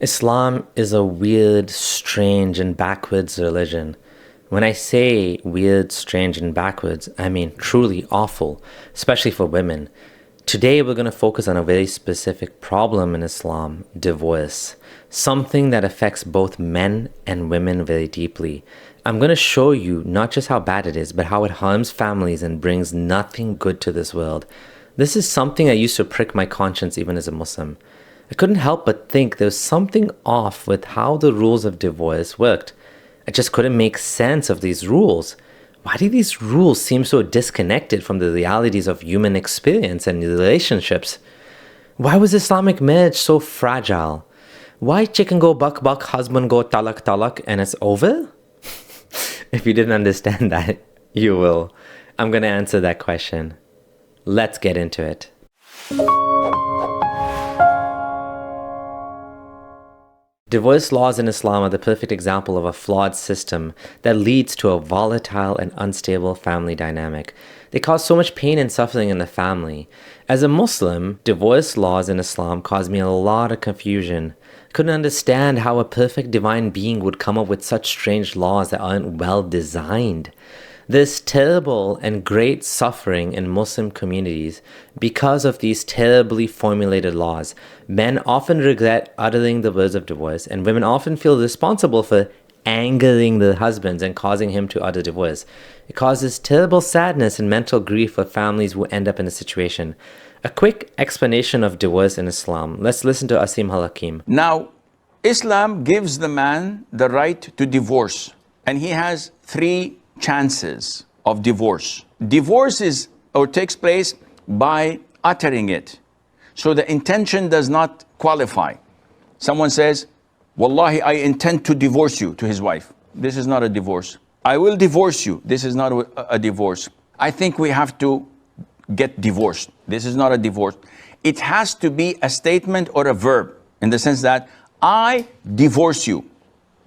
Islam is a weird, strange, and backwards religion. When I say weird, strange, and backwards, I mean truly awful, especially for women. Today, we're going to focus on a very specific problem in Islam, divorce. Something that affects both men and women very deeply. I'm going to show you not just how bad it is, but how it harms families and brings nothing good to this world. This is something that used to prick my conscience even as a Muslim. I couldn't help but think there was something off with how the rules of divorce worked. I just couldn't make sense of these rules. Why do these rules seem so disconnected from the realities of human experience and relationships? Why was Islamic marriage so fragile? Why chicken go buck buck, husband go talaq talaq, and it's over? If you didn't understand that, you will. I'm going to answer that question. Let's get into it. Divorce laws in Islam are the perfect example of a flawed system that leads to a volatile and unstable family dynamic. They cause so much pain and suffering in the family. As a Muslim, divorce laws in Islam caused me a lot of confusion. I couldn't understand how a perfect divine being would come up with such strange laws that aren't well designed. There's terrible and great suffering in Muslim communities because of these terribly formulated laws. Men often regret uttering the words of divorce, and women often feel responsible for angering their husbands and causing him to utter divorce. It causes terrible sadness and mental grief for families who end up in a situation. A quick explanation of divorce in Islam. Let's listen to Asim Halakim. Now, Islam gives the man the right to divorce, and he has three chances of divorce. Divorce takes place by uttering it. So the intention does not qualify. Someone says, Wallahi, I intend to divorce you, to his wife. This is not a divorce. I will divorce you. This is not a divorce. I think we have to get divorced. This is not a divorce. It has to be a statement or a verb in the sense that I divorce you.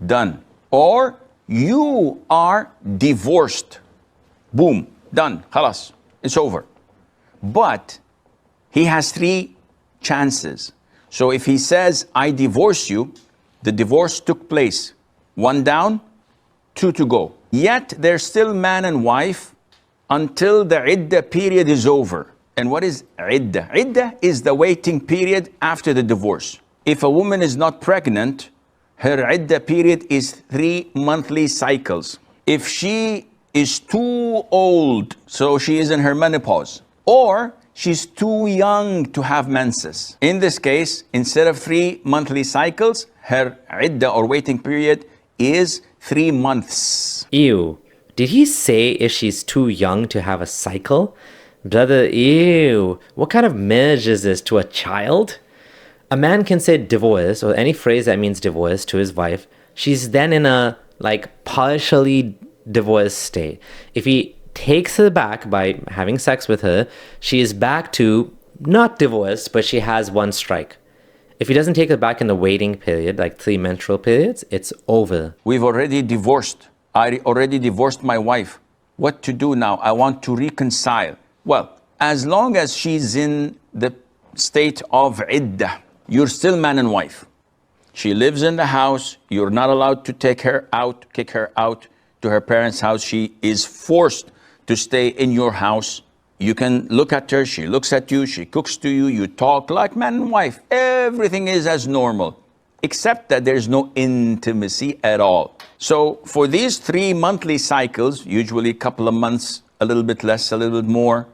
Done. Or you are divorced. Boom, done, khalas, it's over. But he has three chances. So if he says, I divorce you, the divorce took place. One down, two to go. Yet they're still man and wife until the iddah period is over. And what is iddah? Iddah is the waiting period after the divorce. If a woman is not pregnant, her iddah period is 3 monthly cycles. If she is too old, so she is in her menopause, or she's too young to have menses, in this case, instead of 3 monthly cycles, her iddah or waiting period is 3 months. Ew. Did he say if she's too young to have a cycle? Brother, ew. What kind of marriage is this, to a child? A man can say divorce or any phrase that means divorce to his wife. She's then in a partially divorced state. If he takes her back by having sex with her, she is back to not divorced, but she has one strike. If he doesn't take her back in the waiting period, like 3 menstrual periods, it's over. We've already divorced. I already divorced my wife. What to do now? I want to reconcile. Well, as long as she's in the state of iddah, you're still man and wife. She lives in the house. You're not allowed to take her out, kick her out to her parents' house. She is forced to stay in your house. You can look at her. She looks at you. She cooks to you. You talk like man and wife. Everything is as normal, except that there's no intimacy at all. So for these 3 monthly cycles, usually a couple of months, a little bit less, a little bit more,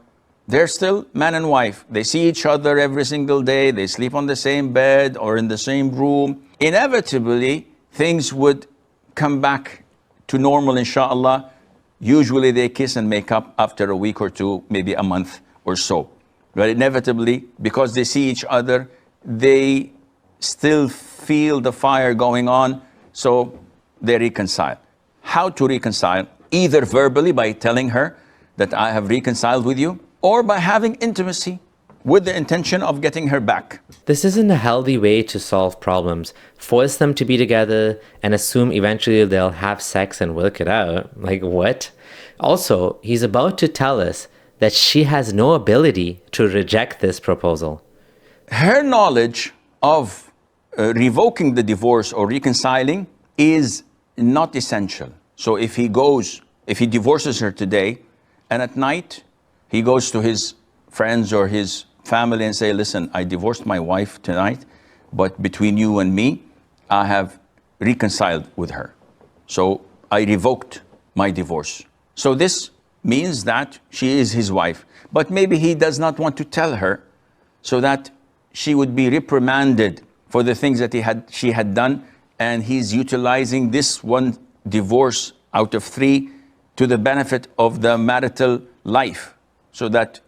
they're still man and wife. They see each other every single day. They sleep on the same bed or in the same room. Inevitably, things would come back to normal, inshallah. Usually they kiss and make up after a week or two, maybe a month or so. But inevitably, because they see each other, they still feel the fire going on, so they reconcile. How to reconcile? Either verbally by telling her that I have reconciled with you, or by having intimacy with the intention of getting her back. This isn't a healthy way to solve problems. Force them to be together and assume eventually they'll have sex and work it out. Like, what? Also, he's about to tell us that she has no ability to reject this proposal. Her knowledge of revoking the divorce or reconciling is not essential. So if he divorces her today, and at night he goes to his friends or his family and say, listen, I divorced my wife tonight, but between you and me, I have reconciled with her. So I revoked my divorce. So this means that she is his wife. But maybe he does not want to tell her so that she would be reprimanded for the things that she had done, and he's utilizing this one divorce out of 3 to the benefit of the marital life, so that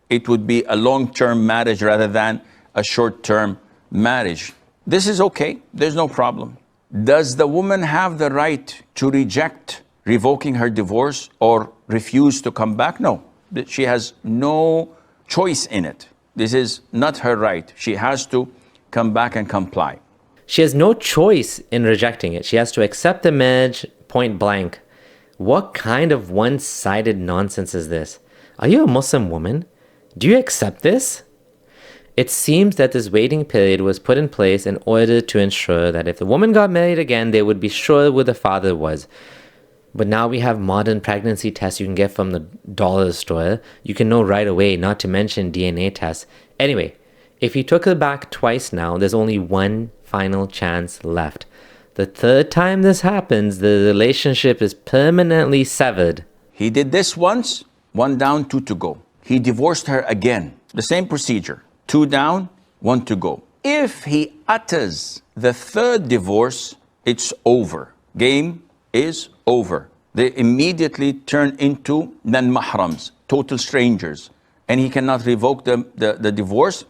it would be a long-term marriage rather than a short-term marriage. This is okay, there's no problem. Does the woman have the right to reject revoking her divorce or refuse to come back? No, she has no choice in it. This is not her right. She has to come back and comply. She has no choice in rejecting it. She has to accept the marriage point blank. What kind of one-sided nonsense is this? Are you a Muslim woman? Do you accept this? It seems that this waiting period was put in place in order to ensure that if the woman got married again, they would be sure who the father was. But now we have modern pregnancy tests you can get from the dollar store. You can know right away, not to mention DNA tests. Anyway, if he took her back twice now, there's only one final chance left. The third time this happens, the relationship is permanently severed. He did this once, 1 down, 2 to go. He divorced her again. The same procedure. 2 down, 1 to go. If he utters the third divorce, it's over. Game is over. They immediately turn into non-mahrams, total strangers. And he cannot revoke the divorce.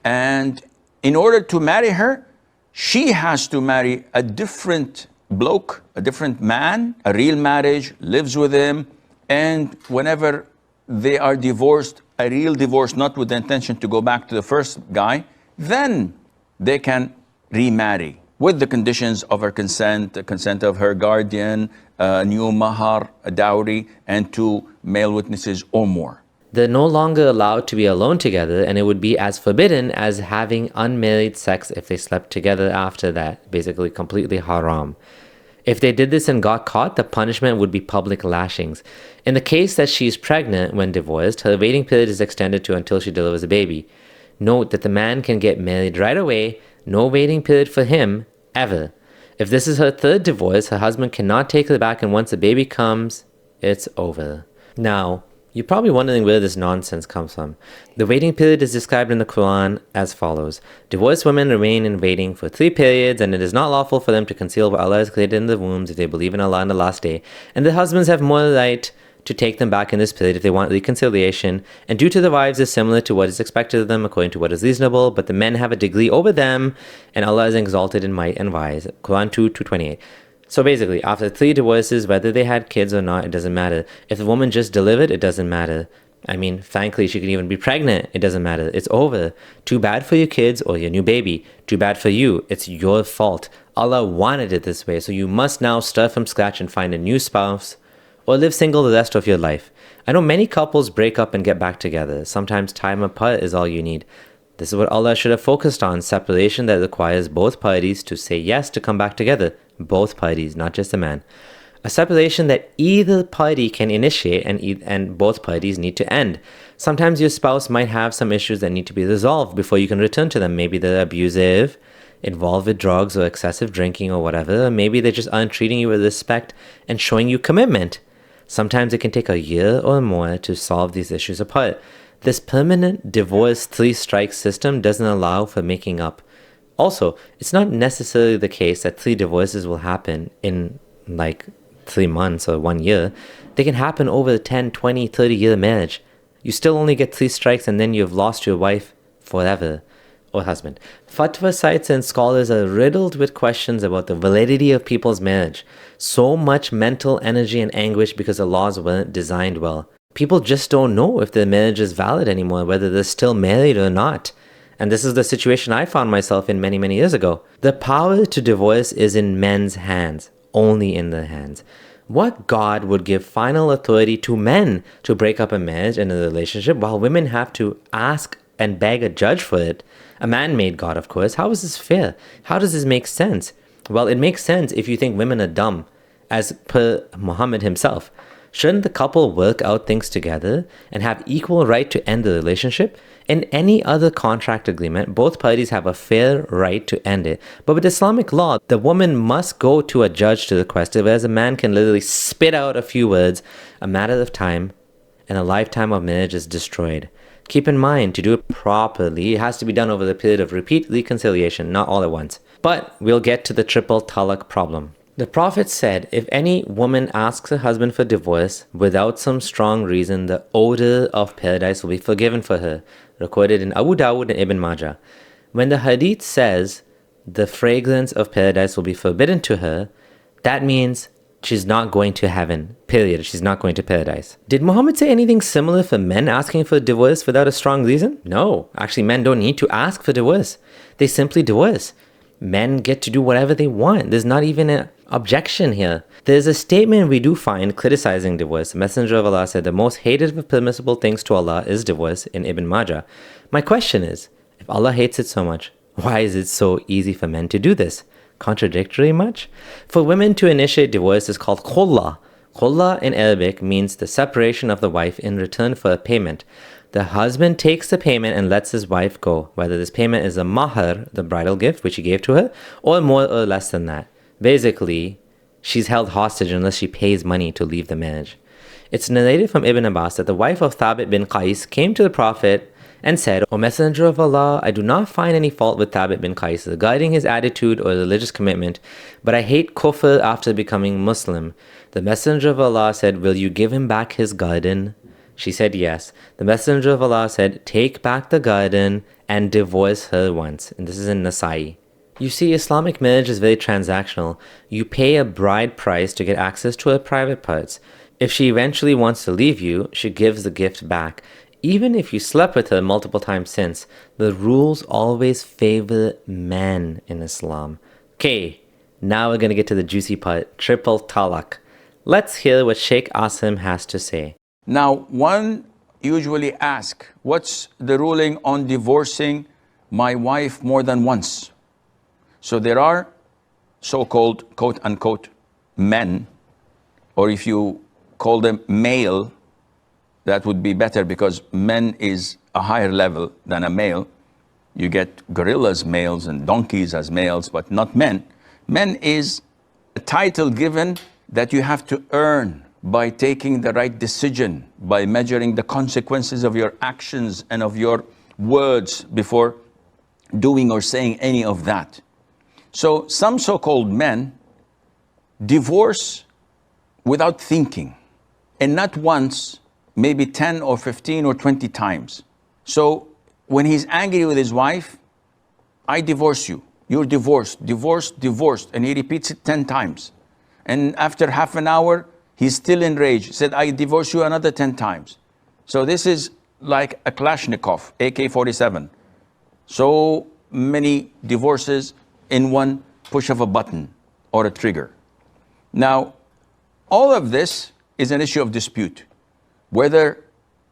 And in order to marry her, she has to marry a different bloke, a different man, a real marriage, lives with him. And whenever they are divorced, a real divorce, not with the intention to go back to the first guy, then they can remarry with the conditions of her consent, the consent of her guardian, a new mahar, a dowry, and 2 male witnesses or more. They're no longer allowed to be alone together, and it would be as forbidden as having unmarried sex if they slept together after that. Basically, completely haram. If they did this and got caught, the punishment would be public lashings. In the case that she's pregnant when divorced, her waiting period is extended to until she delivers a baby. Note that the man can get married right away, no waiting period for him, ever. If this is her third divorce, her husband cannot take her back, and once the baby comes, it's over. Now, you're probably wondering where this nonsense comes from. The waiting period is described in the Quran as follows. Divorced women remain in waiting for 3 periods, and it is not lawful for them to conceal what Allah has created in the wombs if they believe in Allah and the last day. And the husbands have more right to take them back in this period if they want reconciliation. And due to the wives is similar to what is expected of them according to what is reasonable, but the men have a degree over them, and Allah is exalted in might and wise. Quran 2:228. So basically, after 3 divorces, whether they had kids or not, it doesn't matter. If the woman just delivered, it doesn't matter. I mean, frankly, she could even be pregnant. It doesn't matter. It's over. Too bad for your kids or your new baby. Too bad for you. It's your fault. Allah wanted it this way, so you must now start from scratch and find a new spouse or live single the rest of your life. I know many couples break up and get back together. Sometimes time apart is all you need. This is what Allah should have focused on, separation that requires both parties to say yes to come back together. Both parties, not just the man. A separation that either party can initiate and both parties need to end. Sometimes your spouse might have some issues that need to be resolved before you can return to them. Maybe they're abusive, involved with drugs or excessive drinking or whatever. Maybe they just aren't treating you with respect and showing you commitment. Sometimes it can take a year or more to solve these issues apart. This permanent divorce 3-strike system doesn't allow for making up. Also, it's not necessarily the case that 3 divorces will happen in like 3 months or 1 year. They can happen over a 10, 20, 30-year marriage. You still only get 3 strikes and then you've lost your wife forever, or husband. Fatwa sites and scholars are riddled with questions about the validity of people's marriage. So much mental energy and anguish because the laws weren't designed well. People just don't know if their marriage is valid anymore, whether they're still married or not. And this is the situation I found myself in many, many years ago. The power to divorce is in men's hands, only in their hands. What God would give final authority to men to break up a marriage and a relationship while women have to ask and beg a judge for it? A man-made God, of course. How is this fair? How does this make sense? Well, it makes sense if you think women are dumb, as per Muhammad himself. Shouldn't the couple work out things together and have equal right to end the relationship? In any other contract agreement, both parties have a fair right to end it. But with Islamic law, the woman must go to a judge to request it, whereas a man can literally spit out a few words, a matter of time, and a lifetime of marriage is destroyed. Keep in mind, to do it properly, it has to be done over the period of repeat reconciliation, not all at once. But we'll get to the triple talaq problem. The Prophet said, if any woman asks her husband for divorce without some strong reason, the odor of paradise will be forgiven for her. Recorded in Abu Dawud and Ibn Majah. When the hadith says the fragrance of paradise will be forbidden to her, that means she's not going to heaven, period. She's not going to paradise. Did Muhammad say anything similar for men asking for divorce without a strong reason? No. Actually, men don't need to ask for divorce. They simply divorce. Men get to do whatever they want. There's not even an objection here. There's a statement we do find criticizing divorce. The Messenger of Allah said the most hated of permissible things to Allah is divorce in Ibn Majah. My question is, if Allah hates it so much, why is it so easy for men to do this? Contradictory much? For women to initiate divorce is called khulla. Khulla in Arabic means the separation of the wife in return for a payment. The husband takes the payment and lets his wife go, whether this payment is a mahar, the bridal gift which he gave to her, or more or less than that. Basically, she's held hostage unless she pays money to leave the marriage. It's narrated from Ibn Abbas that the wife of Thabit bin Qais came to the Prophet and said, O Messenger of Allah, I do not find any fault with Thabit bin Qais regarding his attitude or religious commitment, but I hate kufr after becoming Muslim. The Messenger of Allah said, will you give him back his garden? She said yes. The Messenger of Allah said, take back the garden and divorce her once. And this is in Nasai. You see, Islamic marriage is very transactional. You pay a bride price to get access to her private parts. If she eventually wants to leave you, she gives the gift back. Even if you slept with her multiple times since, the rules always favor men in Islam. Okay, now we're going to get to the juicy part, triple talaq. Let's hear what Sheikh Asim has to say. Now, one usually asks, what's the ruling on divorcing my wife more than once? So there are so-called, quote-unquote, men, or if you call them male, that would be better because men is a higher level than a male. You get gorillas males and donkeys as males, but not men. Men is a title given that you have to earn by taking the right decision, by measuring the consequences of your actions and of your words before doing or saying any of that. So some so-called men divorce without thinking, and not once, maybe 10 or 15 or 20 times. So when he's angry with his wife, I divorce you, you're divorced, divorced, divorced, and he repeats it 10 times. And after half an hour, he's still enraged, said, I divorce you another 10 times. So this is like a Kalashnikov, AK-47. So many divorces in one push of a button or a trigger. Now, all of this is an issue of dispute, whether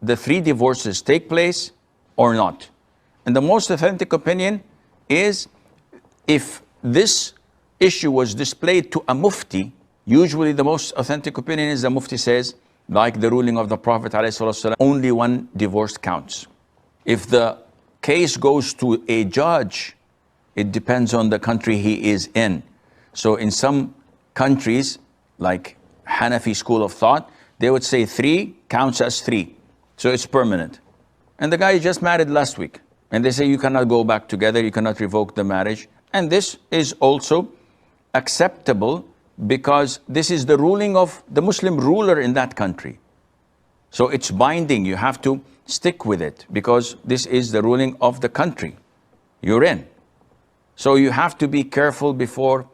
the 3 divorces take place or not. And the most authentic opinion is if this issue was displayed to a mufti, usually the most authentic opinion is the mufti says, like the ruling of the Prophet ﷺ, only 1 divorce counts. If the case goes to a judge, it depends on the country he is in. So in some countries, like Hanafi school of thought, they would say 3 counts as 3. So it's permanent. And the guy just married last week. And they say you cannot go back together, you cannot revoke the marriage. And this is also acceptable because this is the ruling of the Muslim ruler in that country. So it's binding, you have to stick with it because this is the ruling of the country you're in. So you have to be careful before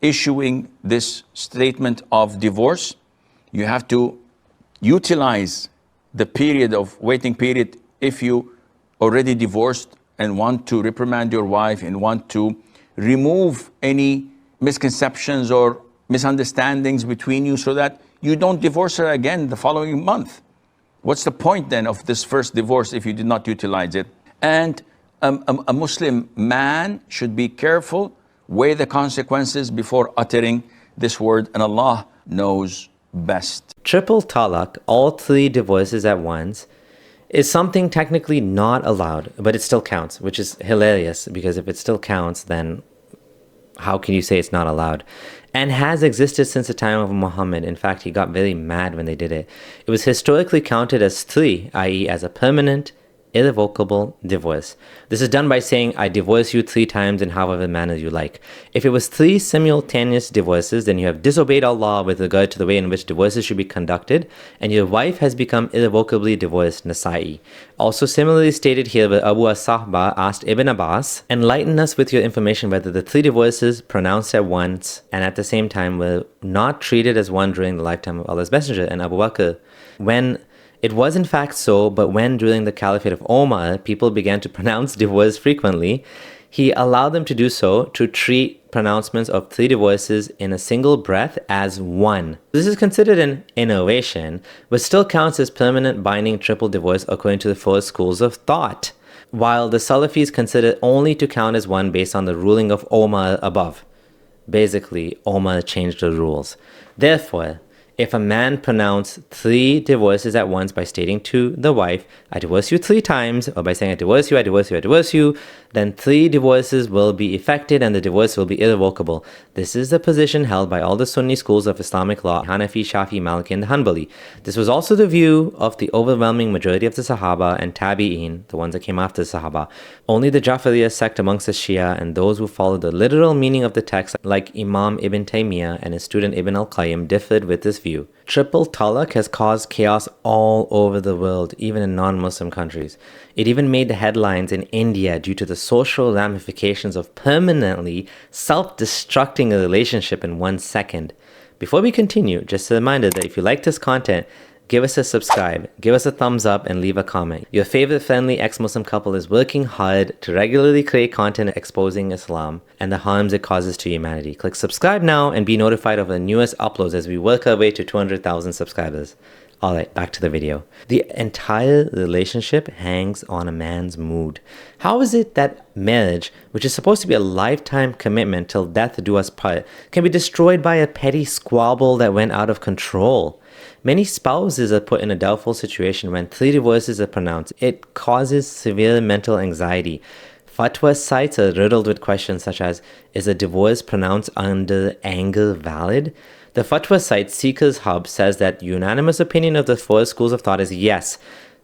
issuing this statement of divorce. You have to utilize the period of waiting period if you already divorced and want to reprimand your wife and want to remove any misconceptions or misunderstandings between you so that you don't divorce her again the following month. What's the point then of this first divorce if you did not utilize it? And a Muslim man should be careful, weigh the consequences before uttering this word, and Allah knows best. Triple talaq, all three divorces at once, is something technically not allowed, but it still counts, which is hilarious, because if it still counts, then how can you say it's not allowed? And has existed since the time of Muhammad. In fact, he got very mad when they did it. It was historically counted as three, i.e. as a permanent, irrevocable divorce. This is done by saying, I divorce you 3 times in however manner you like. If it was 3 simultaneous divorces, then you have disobeyed Allah with regard to the way in which divorces should be conducted, and your wife has become irrevocably divorced, Nasa'i. Also similarly stated here, where Abu as-Sahba asked Ibn Abbas, enlighten us with your information whether the 3 divorces pronounced at once and at the same time were not treated as one during the lifetime of Allah's Messenger. And Abu Bakr, when it was in fact so, but when during the Caliphate of Omar, people began to pronounce divorce frequently, he allowed them to do so to treat pronouncements of 3 divorces in a single breath as one. This is considered an innovation, but still counts as permanent binding triple divorce according to the 4 schools of thought, while the Salafis consider it only to count as one based on the ruling of Omar above. Basically, Omar changed the rules. Therefore, if a man pronounced 3 divorces at once by stating to the wife, I divorce you 3 times, or by saying I divorce you, I divorce you, I divorce you, then 3 divorces will be effected and the divorce will be irrevocable. This is the position held by all the Sunni schools of Islamic law, Hanafi, Shafi, Maliki, and Hanbali. This was also the view of the overwhelming majority of the Sahaba and Tabi'een, the ones that came after the Sahaba. Only the Jafariya sect amongst the Shia and those who followed the literal meaning of the text, like Imam Ibn Taymiyyah and his student Ibn al-Qayyim, differed with this view. Triple talaq has caused chaos all over the world, even in non-Muslim countries. It even made the headlines in India due to the social ramifications of permanently self-destructing a relationship in 1 second. Before we continue, just a reminder that if you like this content, give us a subscribe, give us a thumbs up, and leave a comment. Your favorite friendly ex-Muslim couple is working hard to regularly create content exposing Islam and the harms it causes to humanity. Click subscribe now and be notified of the newest uploads as we work our way to 200,000 subscribers. Alright, back to the video. The entire relationship hangs on a man's mood. How is it that marriage, which is supposed to be a lifetime commitment till death do us part, can be destroyed by a petty squabble that went out of control? Many spouses are put in a doubtful situation when 3 divorces are pronounced. It causes severe mental anxiety. Fatwa sites are riddled with questions such as, is a divorce pronounced under anger valid? The fatwa site Seekers Hub says that unanimous opinion of the 4 schools of thought is yes.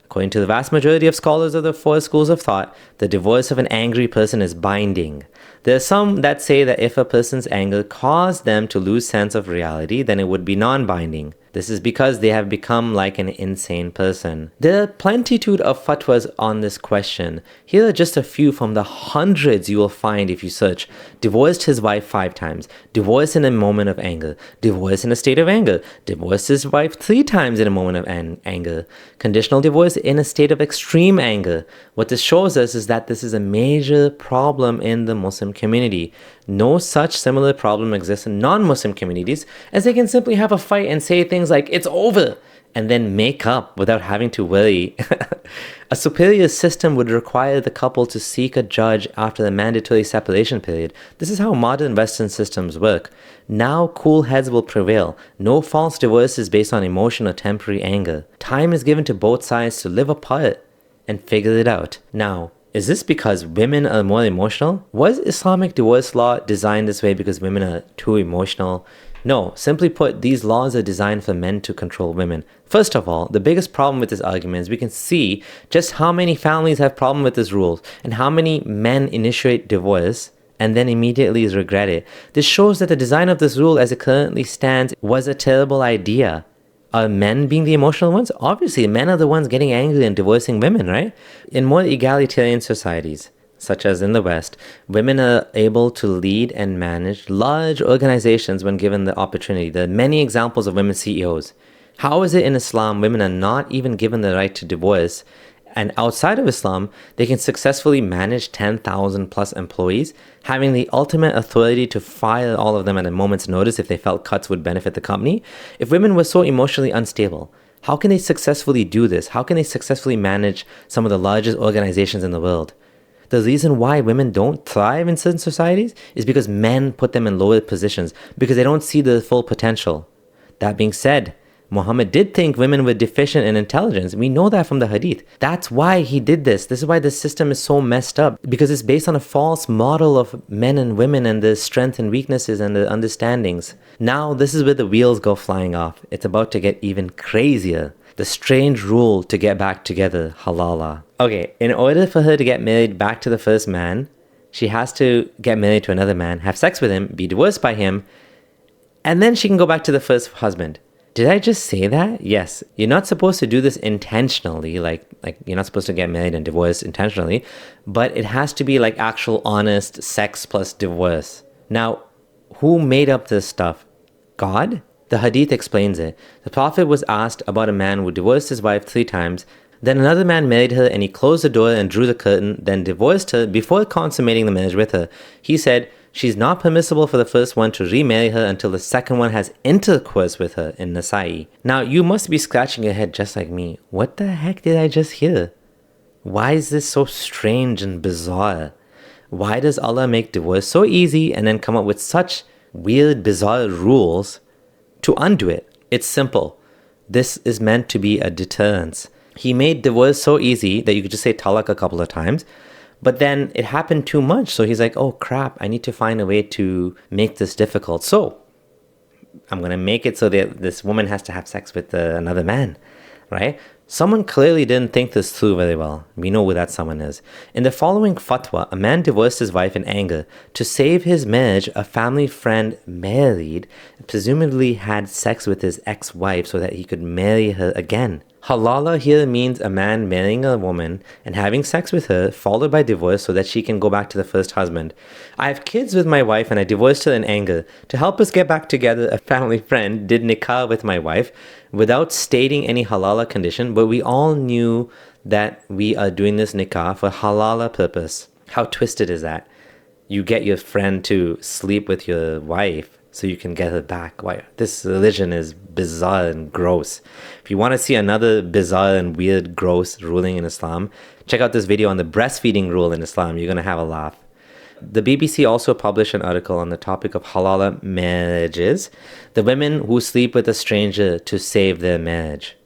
According to the vast majority of scholars of the 4 schools of thought, the divorce of an angry person is binding. There are some that say that if a person's anger caused them to lose sense of reality, then it would be non-binding. This is because they have become like an insane person. There are plenitude of fatwas on this question. Here are just a few from the hundreds you will find if you search. Divorced his wife 5 times. Divorced in a moment of anger. Divorced in a state of anger. Divorced his wife 3 times in a moment of anger. Conditional divorce in a state of extreme anger. What this shows us is that this is a major problem in the Muslim community. No such similar problem exists in non-Muslim communities, as they can simply have a fight and say things like, it's over, and then make up without having to worry. A superior system would require the couple to seek a judge after the mandatory separation period. This is how modern Western systems work. Now cool heads will prevail. No false divorces based on emotion or temporary anger. Time is given to both sides to live apart and figure it out. Now, is this because women are more emotional? Was Islamic divorce law designed this way because women are too emotional? No, simply put, these laws are designed for men to control women. First of all, the biggest problem with this argument is we can see just how many families have problem with this rule and how many men initiate divorce and then immediately regret it. This shows that the design of this rule as it currently stands was a terrible idea. Are men being the emotional ones? Obviously, men are the ones getting angry and divorcing women, right? In more egalitarian societies, such as in the West, women are able to lead and manage large organizations when given the opportunity. There are many examples of women CEOs. How is it in Islam women are not even given the right to divorce, and outside of Islam, they can successfully manage 10,000 plus employees, having the ultimate authority to fire all of them at a moment's notice if they felt cuts would benefit the company? If women were so emotionally unstable, how can they successfully do this? How can they successfully manage some of the largest organizations in the world? The reason why women don't thrive in certain societies is because men put them in lower positions because they don't see the full potential. That being said, Muhammad did think women were deficient in intelligence. We know that from the hadith. That's why he did this. This is why the system is so messed up, because it's based on a false model of men and women and the strengths and weaknesses and the understandings. Now, this is where the wheels go flying off. It's about to get even crazier. The strange rule to get back together, halala. Okay, in order for her to get married back to the first man, she has to get married to another man, have sex with him, be divorced by him, and then she can go back to the first husband. Did I just say that? Yes. You're not supposed to do this intentionally, like you're not supposed to get married and divorced intentionally, but it has to be like actual honest sex plus divorce. Now, who made up this stuff? God? The hadith explains it. The Prophet was asked about a man who divorced his wife 3 times, then another man married her and he closed the door and drew the curtain, then divorced her before consummating the marriage with her. He said, she's not permissible for the first one to remarry her until the second one has intercourse with her in Nasa'i. Now, you must be scratching your head just like me. What the heck did I just hear? Why is this so strange and bizarre? Why does Allah make divorce so easy and then come up with such weird, bizarre rules to undo it? It's simple. This is meant to be a deterrence. He made divorce so easy that you could just say talaq a couple of times. But then it happened too much. So he's like, oh crap, I need to find a way to make this difficult. So I'm going to make it so that this woman has to have sex with another man, right? Someone clearly didn't think this through very well. We know who that someone is. In the following fatwa, a man divorced his wife in anger. To save his marriage, a family friend married, presumably had sex with his ex-wife so that he could marry her again. Halala here means a man marrying a woman and having sex with her, followed by divorce so that she can go back to the first husband. I have kids with my wife and I divorced her in anger. To help us get back together, a family friend did nikah with my wife without stating any halala condition, but we all knew that we are doing this nikah for halala purpose. How twisted is that? You get your friend to sleep with your wife so you can get her back. Why? This religion is bizarre and gross. If you want to see another bizarre and weird, gross ruling in Islam, check out this video on the breastfeeding rule in Islam. You're going to have a laugh. The BBC also published an article on the topic of halala marriages, the women who sleep with a stranger to save their marriage.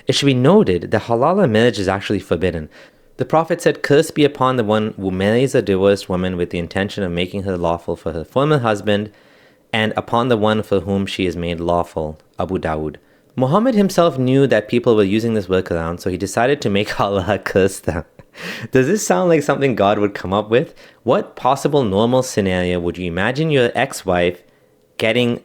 It should be noted that halala marriage is actually forbidden. The Prophet said, "Curse be upon the one who marries a divorced woman with the intention of making her lawful for her former husband, and upon the one for whom she is made lawful." Abu Dawud. Muhammad himself knew that people were using this workaround, so he decided to make Allah curse them. Does this sound like something God would come up with? What possible normal scenario would you imagine your ex-wife getting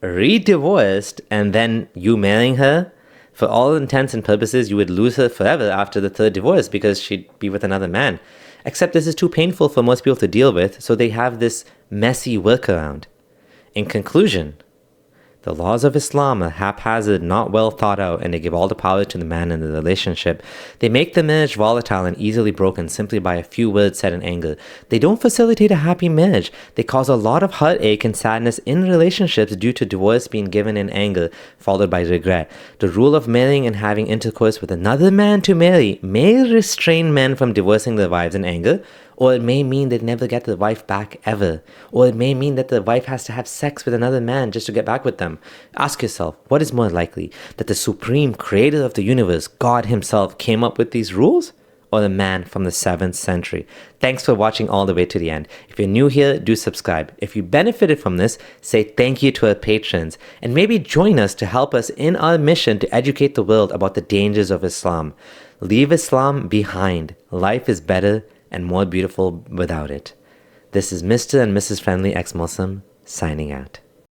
re-divorced and then you marrying her? For all intents and purposes, you would lose her forever after the third divorce because she'd be with another man. Except this is too painful for most people to deal with, so they have this messy workaround. In conclusion, the laws of Islam are haphazard, not well thought out, and they give all the power to the man in the relationship. They make the marriage volatile and easily broken simply by a few words said in anger. They don't facilitate a happy marriage. They cause a lot of heartache and sadness in relationships due to divorce being given in anger, followed by regret. The rule of marrying and having intercourse with another man to marry may restrain men from divorcing their wives in anger, or it may mean they never get the wife back ever. Or it may mean that the wife has to have sex with another man just to get back with them. Ask yourself, what is more likely? That the supreme creator of the universe, God himself, came up with these rules? Or the man from the 7th century? Thanks for watching all the way to the end. If you're new here, do subscribe. If you benefited from this, say thank you to our patrons. And maybe join us to help us in our mission to educate the world about the dangers of Islam. Leave Islam behind. Life is better and more beautiful without it. This is Mr. and Mrs. Friendly Ex-Muslim signing out.